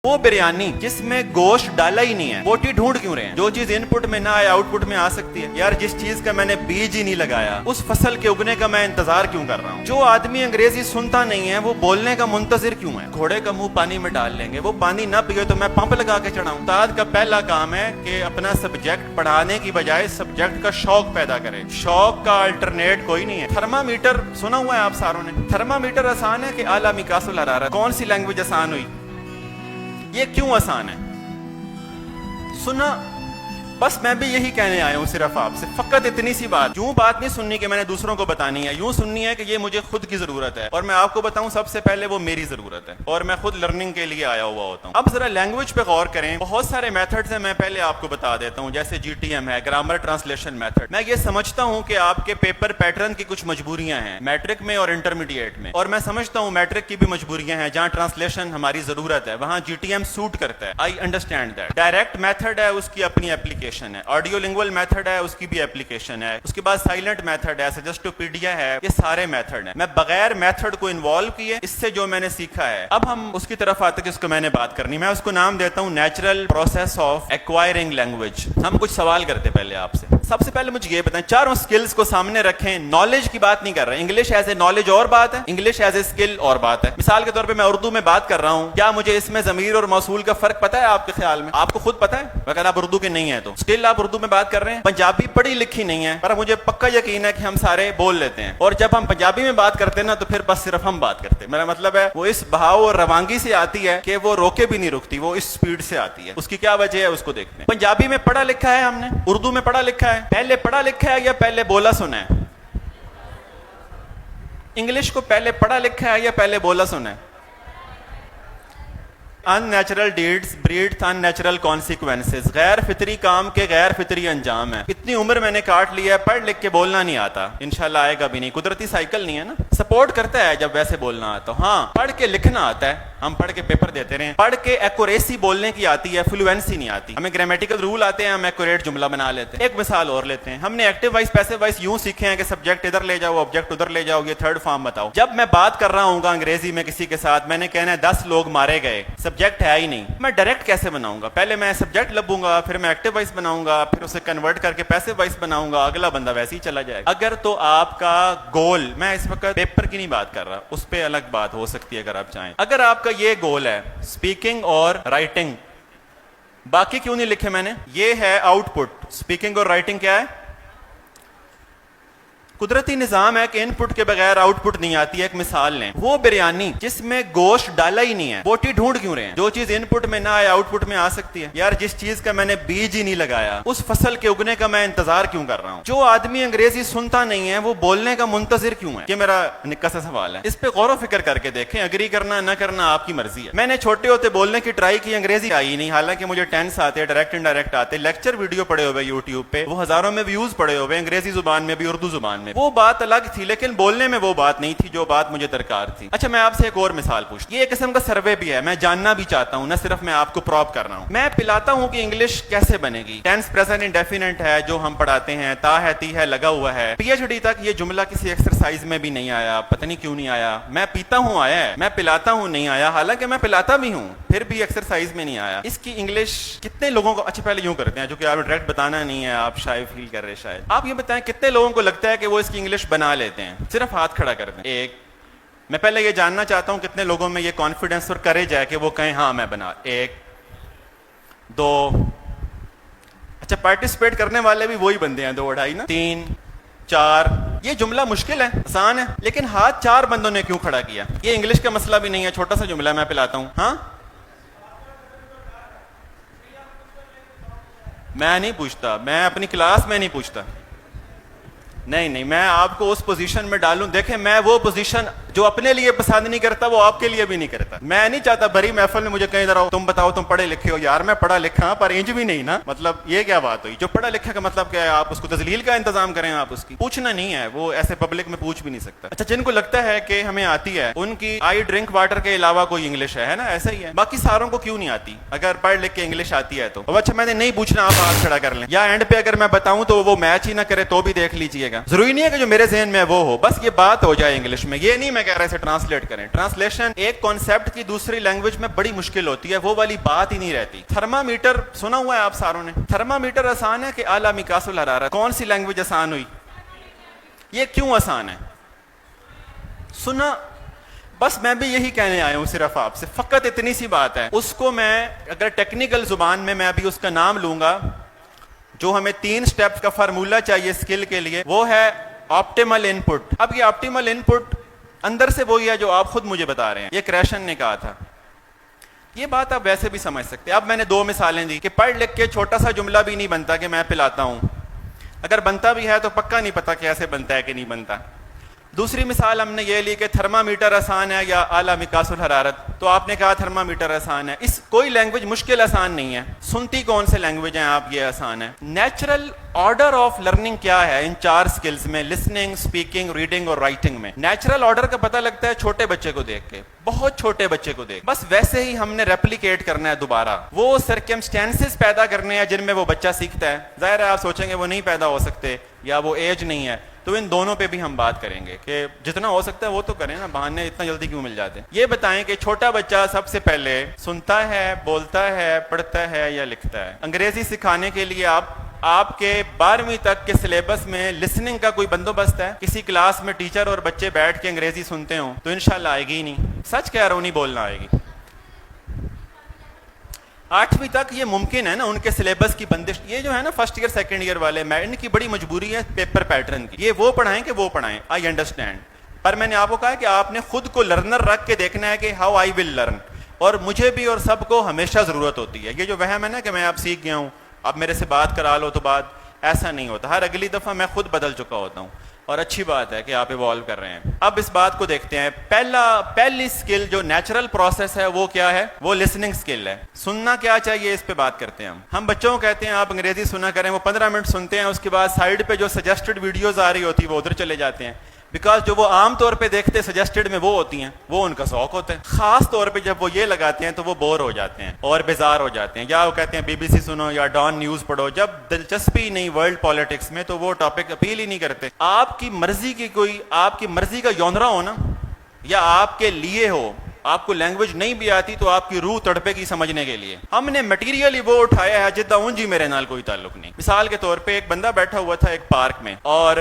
وہ بریانی جس میں گوشت ڈالا ہی نہیں ہے، بوٹی ڈھونڈ کیوں رہے ہیں؟ جو چیز ان پٹ میں نہ آئے آؤٹ پٹ میں آ سکتی ہے۔ یار جس چیز کا میں نے بیج ہی نہیں لگایا اس فصل کے اگنے کا میں انتظار کیوں کر رہا ہوں؟ جو آدمی انگریزی سنتا نہیں ہے وہ بولنے کا منتظر کیوں ہے؟ گھوڑے کا منہ پانی میں ڈال لیں گے، وہ پانی نہ پیے تو میں پمپ لگا کے چڑھاؤں؟ استاد کا پہلا کام ہے کہ اپنا سبجیکٹ پڑھانے کی بجائے سبجیکٹ کا شوق پیدا کرے۔ شوق کا الٹرنیٹ کوئی نہیں ہے۔ تھرمامیٹر سنا ہوا ہے آپ ساروں نے؟ تھرمامیٹر آسان ہے کہ اعلیٰ مقیاس الحرارت؟ کون سی لینگویج آسان ہوئی؟ یہ کیوں آسان ہے؟ سنا بس میں بھی یہی کہنے آیا ہوں صرف آپ سے، فقط اتنی سی بات۔ یوں بات نہیں سننی کہ میں نے دوسروں کو بتانی ہے، یوں سننی ہے کہ یہ مجھے خود کی ضرورت ہے، اور میں آپ کو بتاؤں سب سے پہلے وہ میری ضرورت ہے، اور میں خود لرننگ کے لیے آیا ہوا ہوتا ہوں۔ اب ذرا لینگویج پہ غور کریں۔ بہت سارے میتھڈز ہیں، میں پہلے آپ کو بتا دیتا ہوں، جیسے GTM ہے، گرامر ٹرانسلیشن میتھڈ۔ میں یہ سمجھتا ہوں کہ آپ کے پیپر پیٹرن کی کچھ مجبوریاں ہیں میٹرک میں اور انٹرمیڈیٹ میں، اور میں سمجھتا ہوں میٹرک کی بھی مجبوریاں ہیں، جہاں ٹرانسلیشن ہماری ضرورت ہے وہاں GTM سوٹ کرتا ہے۔ I understand that. Direct method ہے، اس کی اپنی اپلیکیشن ہے۔ آڈیو لنگول میتھڈ ہے، اس کی بھی اپلیکیشن ہے۔ اس کے بعد سائلنٹ میتھڈ ہے، سجسٹوپیڈیا ہے، یہ سارے میتھڈ ہیں۔ میں بغیر میتھڈ کو انوالو کیے اس سے جو میں نے سیکھا ہے، اب ہم اس کی طرف آتے ہیں جس کو میں نے بات کرنی۔ میں اس کو نام دیتا ہوں natural process of acquiring language. ہم کچھ سوال کرتے پہلے آپ سے۔ سب سے پہلے مجھے یہ بتائیں، چاروں سکلز کو سامنے رکھیں، نالج کی بات نہیں کر رہے۔ انگلش ایز اے نالج اور بات ہے، انگلش ایز اے اسکل اور بات ہے۔ مثال کے طور پہ میں اردو میں بات کر رہا ہوں، کیا مجھے اس میں ضمیر اور موصول کا فرق پتہ ہے آپ کے خیال میں؟ آپ کو خود پتہ ہے؟ اگر آپ اردو کے نہیں ہیں تو اسٹل آپ اردو میں بات کر رہے ہیں۔ پنجابی پڑھی لکھی نہیں ہے، پر مجھے پکا یقین ہے کہ ہم سارے بول لیتے ہیں، اور جب ہم پنجابی میں بات کرتے ہیں نا تو پھر بس صرف ہم بات کرتے ہیں۔ میرا مطلب ہے وہ اس بہاؤ اور روانگی سے آتی ہے کہ وہ روکے بھی نہیں رکتی، وہ اس سپیڈ سے آتی ہے۔ اس کی کیا وجہ ہے اس کو دیکھتے ہیں۔ پنجابی میں پڑھا لکھا ہے ہم نے، اردو میں پڑھا لکھا ہے، پہلے پڑھا لکھا ہے یا پہلے بولا سنا ہے؟ انگلش کو پہلے پڑھا لکھا ہے یا پہلے بولا سنا ہے؟ Unnatural deeds breed unnatural consequences, غیر فطری کام کے غیر فطری انجام ہے۔ اتنی عمر میں نے کاٹ لی ہے، پڑھ لکھ کے بولنا نہیں آتا، انشاءاللہ آئے گا بھی نہیں، قدرتی سائیکل نہیں ہے نا، سپورٹ کرتا ہے جب ویسے بولنا آتا۔ ہاں پڑھ کے لکھنا آتا ہے، ہم پڑھ کے پیپر دیتے رہے ہیں، پڑھ کے ایکوریسی بولنے کی آتی ہے، فلوئنسی نہیں آتی۔ ہمیں گرامیٹیکل رول آتے ہیں، ہم ایکوریٹ جملہ بنا لیتے ہیں۔ ایک مثال اور لیتے ہیں، ہم نے ایکٹیو وائس پیسو وائس یوں سیکھے ہیں کہ سبجیکٹ ادھر لے جاؤ آبجیکٹ ادھر لے جاؤ، یہ تھرڈ فارم بتاؤ۔ جب میں بات کر رہا ہوں گا انگریزی میں کسی کے ساتھ، میں نے کہنا ہے 10 لوگ مارے گئے، سبجیکٹ ہے ہی نہیں، میں ڈائریکٹ کیسے بناؤں گا؟ پہلے میں سبجیکٹ لبوں گا، پھر میں ایکٹیو وائس بناؤں گا، پھر اسے کنورٹ کر کے پیسو وائس بناؤں گا، اگلا بندہ ویسے ہی چلا جائے گا۔ اگر تو آپ کا گول، میں اس وقت پیپر کی نہیں بات کر رہا، اس پہ الگ بات ہو سکتی ہے اگر آپ چاہیں، اگر آپ کا یہ گول ہے اسپیکنگ اور رائٹنگ، باقی کیوں نہیں لکھے میں نے؟ یہ ہے آؤٹ پٹ۔ اسپیکنگ اور رائٹنگ کیا ہے؟ قدرتی نظام ہے کہ ان پٹ کے بغیر آؤٹ پٹ نہیں آتی ہے۔ ایک مثال لیں، وہ بریانی جس میں گوشت ڈالا ہی نہیں ہے، بوٹی ڈھونڈ کیوں رہے ہیں؟ جو چیز ان پٹ میں نہ آئے آؤٹ پٹ میں آ سکتی ہے۔ یار جس چیز کا میں نے بیج ہی نہیں لگایا اس فصل کے اگنے کا میں انتظار کیوں کر رہا ہوں؟ جو آدمی انگریزی سنتا نہیں ہے وہ بولنے کا منتظر کیوں ہے؟ یہ میرا نکا سا سوال ہے، اس پہ غور و فکر کر کے دیکھیں، اگری کرنا نہ کرنا آپ کی مرضی ہے۔ میں نے چھوٹے ہوتے بولنے کی ٹرائی کی، انگریزی آئی نہیں، حالانکہ مجھے ٹینس آتے، ڈائریکٹ انڈائریکٹ آتے، لیکچر ویڈیو پڑے ہوئے یوٹیوب پہ، وہ ہزاروں میں ویوز پڑے ہوئے انگریزی زبان میں بھی اردو زبان میں، وہ بات الگ تھی، لیکن بولنے میں وہ بات نہیں تھی جو بات مجھے درکار تھی۔ اچھا میں آپ سے ایک اور مثال پوچھتا ہوں، یہ ایک قسم کا سروے بھی ہے، میں جاننا بھی چاہتا ہوں، نہ صرف میں آپ کو پروب کر رہا ہوں۔ میں پلاتا ہوں کہ انگلش کیسے بنے گی، ٹینس پریزنٹ انڈیفینٹ ہے جو ہم پڑھاتے ہیں، تا ہے تی ہے لگا ہوا ہے، PhD تک یہ جملہ کسی ایکسرسائز میں بھی نہیں آیا، پتہ نہیں کیوں نہیں آیا۔ میں پیتا ہوں آیا ہے، میں پلاتا ہوں نہیں آیا، حالانکہ میں پلاتا بھی ہوں، پھر بھی ایکسرسائز میں نہیں آیا۔ اس کی انگلش کتنے لوگوں کو، اچھا پہلے یوں کرتے ہیں جو کہ آپ ڈائریکٹ بتانا نہیں ہے، آپ شاید فیل کر رہے، شاید آپ یہ بتائیں کتنے لوگوں کو لگتا ہے کہ وہ اس کی انگلش بنا لیتے ہیں؟ صرف ہاتھ کھڑا کر دیں۔ ایک، میں پہلے یہ جاننا چاہتا ہوں کتنے لوگوں میں یہ کانفیڈنس اور کریج ہے کہ وہ کہیں ہاں میں بنا۔ ایک، دو، اچھا پارٹیسپیٹ کرنے والے بھی وہی بندے ہیں، 2 2.5 نا، 3 4۔ یہ جملہ مشکل ہے، آسان ہے، لیکن ہاتھ 4 بندوں نے کیوں کھڑا کیا؟ یہ انگلش کا مسئلہ بھی نہیں ہے، چھوٹا سا جملہ ہے، میں پلاتا ہوں۔ ہاں میں نہیں پوچھتا، میں اپنی کلاس میں نہیں پوچھتا، نہیں میں آپ کو اس پوزیشن میں ڈالوں۔ دیکھیں میں وہ پوزیشن جو اپنے لیے پسند نہیں کرتا وہ آپ کے لیے بھی نہیں کرتا۔ میں نہیں چاہتا بڑی محفل میں مجھے کہیں ذرا تم بتاؤ تم پڑھے لکھے ہو، یار میں پڑھا لکھا پر انج بھی نہیں نا، مطلب یہ کیا بات ہوئی؟ جو پڑھا لکھا کا مطلب کیا ہے؟ آپ اس کو تذلیل کا انتظام کریں، آپ اس کی پوچھنا نہیں ہے، وہ ایسے پبلک میں پوچھ بھی نہیں سکتا۔ اچھا جن کو لگتا ہے کہ ہمیں آتی ہے، ان کی آئی ڈرنک واٹر کے علاوہ کوئی انگلش ہے نا، ایسا ہی ہے، باقی ساروں کو کیوں نہیں آتی اگر پڑھ لکھ کے انگلش آتی ہے تو؟ اچھا میں نے نہیں پوچھنا، آپ ہاتھ کھڑا کر لیں، یا اینڈ پہ اگر میں بتاؤں تو وہ میچ ہی نہ کرے تو بھی دیکھ لیجئے گا، ضروری نہیں ہے کہ جو میرے ذہن میں وہ ہو، بس یہ بات ہو جائے انگلش میں۔ یہ نہیں میں کہہ رہے سے ٹرانسلیٹ کریں. ٹرانسلیشن ایک کانسیپٹ کی دوسری لینگویج میں بڑی مشکل ہوتی ہے, وہ والی بات ہی نہیں رہتی. تھرمامیٹر سنا ہوا ہے آپ ساروں نے؟ تھرمامیٹر آسان ہے کہ اعلیٰ مقیاس الحرارت؟ کون سی لینگویج آسان ہوئی؟ یہ کیوں آسان ہے؟ سنا؟ بس میں بھی یہی کہنے آیا ہوں صرف آپ سے, فقط اتنی سی بات ہے. اس کو میں اگر ٹیکنیکل زبان میں ابھی اس کا نام لوں گا, جو ہمیں 3 سٹیپس کا فارمولا چاہیے اسکل کے لیے, وہ ہے آپٹیمل ان پٹ. اب یہ آپٹیمل ان پٹ اندر سے وہی ہے جو آپ خود مجھے بتا رہے ہیں. یہ کریشن نے کہا تھا. یہ بات آپ ویسے بھی سمجھ سکتے ہیں. اب میں نے 2 مثالیں دی کہ پڑھ لکھ کے چھوٹا سا جملہ بھی نہیں بنتا کہ میں پلاتا ہوں. اگر بنتا بھی ہے تو پکا نہیں پتا کیسے بنتا ہے کہ نہیں بنتا. دوسری مثال ہم نے یہ لی کہ تھرمامیٹر آسان ہے یا اعلیٰ مقیاس الحرارت, تو آپ نے کہا تھرمامیٹر آسان ہے. اس کوئی لینگویج مشکل آسان نہیں ہے. سنتی کون سے لینگویج ہیں آپ؟ یہ آسان ہے. نیچرل آرڈر آف لرننگ کیا ہے ان 4 سکلز میں؟ لسننگ, اسپیکنگ, ریڈنگ اور رائٹنگ میں. نیچرل آرڈر کا پتہ لگتا ہے چھوٹے بچے کو دیکھ کے, بہت چھوٹے بچے کو دیکھ. بس ویسے ہی ہم نے ریپلیکیٹ کرنا ہے دوبارہ. وہ سرکمسٹینسز پیدا کرنے ہیں جن میں وہ بچہ سیکھتا ہے. ظاہر ہے آپ سوچیں گے وہ نہیں پیدا ہو سکتے یا وہ ایج نہیں ہے, تو ان دونوں پہ بھی ہم بات کریں گے کہ جتنا ہو سکتا ہے وہ تو کریں نا, بہانے اتنا جلدی کیوں مل جاتے ہیں. یہ بتائیں کہ چھوٹا بچہ سب سے پہلے سنتا ہے, بولتا ہے, پڑھتا ہے یا لکھتا ہے؟ انگریزی سکھانے کے لیے آپ کے 12ویں تک کے سلیبس میں لسننگ کا کوئی بندوبست ہے؟ کسی کلاس میں ٹیچر اور بچے بیٹھ کے انگریزی سنتے ہوں تو انشاءاللہ آئے گی ہی نہیں. سچ کہہ رہا ہوں, نہیں بولنا آئے گی. 8ویں تک یہ ممکن ہے نا, ان کے سلیبس کی بندش. یہ جو ہے نا فرسٹ ایئر سیکنڈ ایئر والے, میں ان کی بڑی مجبوری ہے پیپر پیٹرن کی. یہ وہ پڑھائیں کہ وہ پڑھائیں, آئی انڈرسٹینڈ. پر میں نے آپ کو کہا کہ آپ نے خود کو لرنر رکھ کے دیکھنا ہے کہ ہاؤ آئی ول لرن. اور مجھے بھی اور سب کو ہمیشہ ضرورت ہوتی ہے. یہ جو وہم ہے نا کہ میں اب سیکھ گیا ہوں, اب میرے سے بات کرا لو تو بات, ایسا نہیں ہوتا. ہر اگلی دفعہ میں خود بدل چکا ہوتا ہوں, اور اچھی بات ہے کہ آپ ایوالو کر رہے ہیں. اب اس بات کو دیکھتے ہیں. پہلی سکل جو نیچرل پروسیس ہے وہ کیا ہے؟ وہ لسننگ سکل ہے. سننا کیا چاہیے اس پہ بات کرتے ہیں. ہم بچوں کو کہتے ہیں آپ انگریزی سنا کریں, وہ 15 منٹ سنتے ہیں, اس کے بعد سائڈ پہ جو سجیسٹڈ ویڈیوز آ رہی ہوتی ہے وہ ادھر چلے جاتے ہیں. بیکاز جو وہ عام طور پہ دیکھتے سجیسٹڈ میں وہ ہوتی ہیں, وہ ان کا شوق ہوتا ہے. خاص طور پہ جب وہ یہ لگاتے ہیں تو وہ بور ہو جاتے ہیں اور بیزار ہو جاتے ہیں, یا وہ کہتے ہیں BBC سنو یا ڈان نیوز پڑھو. جب دلچسپی نہیں ورلڈ پالیٹکس میں تو وہ ٹاپک اپیل ہی نہیں کرتے. آپ کی مرضی کی کوئی, آپ کی مرضی کا یونرا ہو نا, یا آپ کے لیے ہو, آپ کو لینگویج نہیں بھی آتی تو آپ کی روح تڑپے کی سمجھنے کے لیٹ. ہم نے مٹیریلی وہ اٹھایا ہے جدہ اون جی میرے نال کوئی تعلق نہیں. مثال کے طور پہ ایک بندہ بیٹھا ہوا تھا ایک پارک میں, اور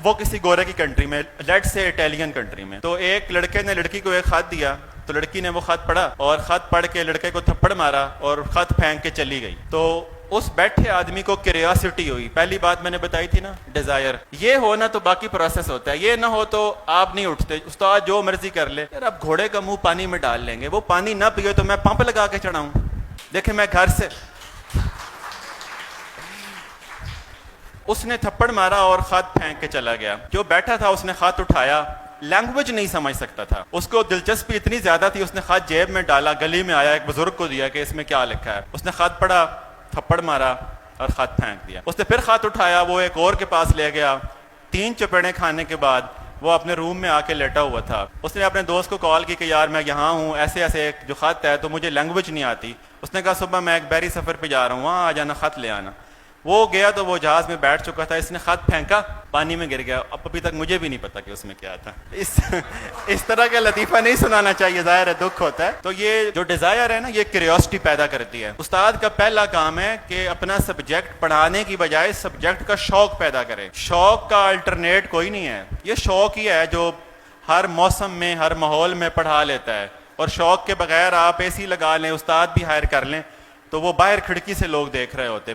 وہ کسی گورے کی کنٹری میں, لیٹ سے اٹیلین کنٹری میں. تو ایک لڑکے نے لڑکی کو ایک خط دیا, تو لڑکی نے وہ خط پڑھا, اور خط پڑھ کے لڑکے کو تھپڑ مارا اور خط پھینک کے چلی گئی. تو اس بیٹھے آدمی کو کیوریاسٹی ہوئی. پہلی بات میں نے بتائی تھی نا, ڈیزائر. یہ ہونا تو باقی پروسیس ہوتا ہے, یہ نہ ہو تو آپ نہیں اٹھتے. استاد جو مرضی کر لے, یار اب گھوڑے کا منہ پانی میں ڈال لیں گے, وہ پانی نہ پیے تو میں پمپ لگا کے چڑھاؤں. دیکھیں میں گھر سے, اس نے تھپڑ مارا اور خط پھینک کے چلا گیا. جو بیٹھا تھا اس نے خط اٹھایا, لینگویج نہیں سمجھ سکتا تھا, اس کو دلچسپی اتنی زیادہ تھی, اس نے خط جیب میں ڈالا, گلی میں آیا, ایک بزرگ کو دیا کہ اس میں کیا لکھا ہے. اس نے خط پڑھا, تھپڑ مارا اور خط پھینک دیا. اس نے پھر خط اٹھایا, وہ ایک اور کے پاس لے گیا. 3 چپیڑیں کھانے کے بعد وہ اپنے روم میں آ کے لیٹا ہوا تھا. اس نے اپنے دوست کو کال کی کہ یار میں یہاں ہوں, ایسے ایسے جو خط ہے تو مجھے لینگویج نہیں آتی. اس نے کہا صبح میں ایک بحری سفر پہ جا رہا ہوں, وہاں آ جانا, خط لے آنا. وہ گیا تو وہ جہاز میں بیٹھ چکا تھا, اس نے خط پھینکا, پانی میں گر گیا. ابھی تک مجھے بھی نہیں پتا کہ اس میں کیا تھا. اس طرح کا لطیفہ نہیں سنانا چاہیے, ظاہر ہے دکھ ہوتا ہے. تو یہ جو ڈیزائر ہے نا, یہ کیوریوسٹی پیدا کرتی ہے. استاد کا پہلا کام ہے کہ اپنا سبجیکٹ پڑھانے کی بجائے سبجیکٹ کا شوق پیدا کرے. شوق کا الٹرنیٹ کوئی نہیں ہے, یہ شوق ہی ہے جو ہر موسم میں ہر ماحول میں پڑھا لیتا ہے. اور شوق کے بغیر آپ AC لگا لیں, استاد بھی ہائر کر لیں, تو وہ باہر کھڑکی سے لوگ دیکھ رہے ہوتے.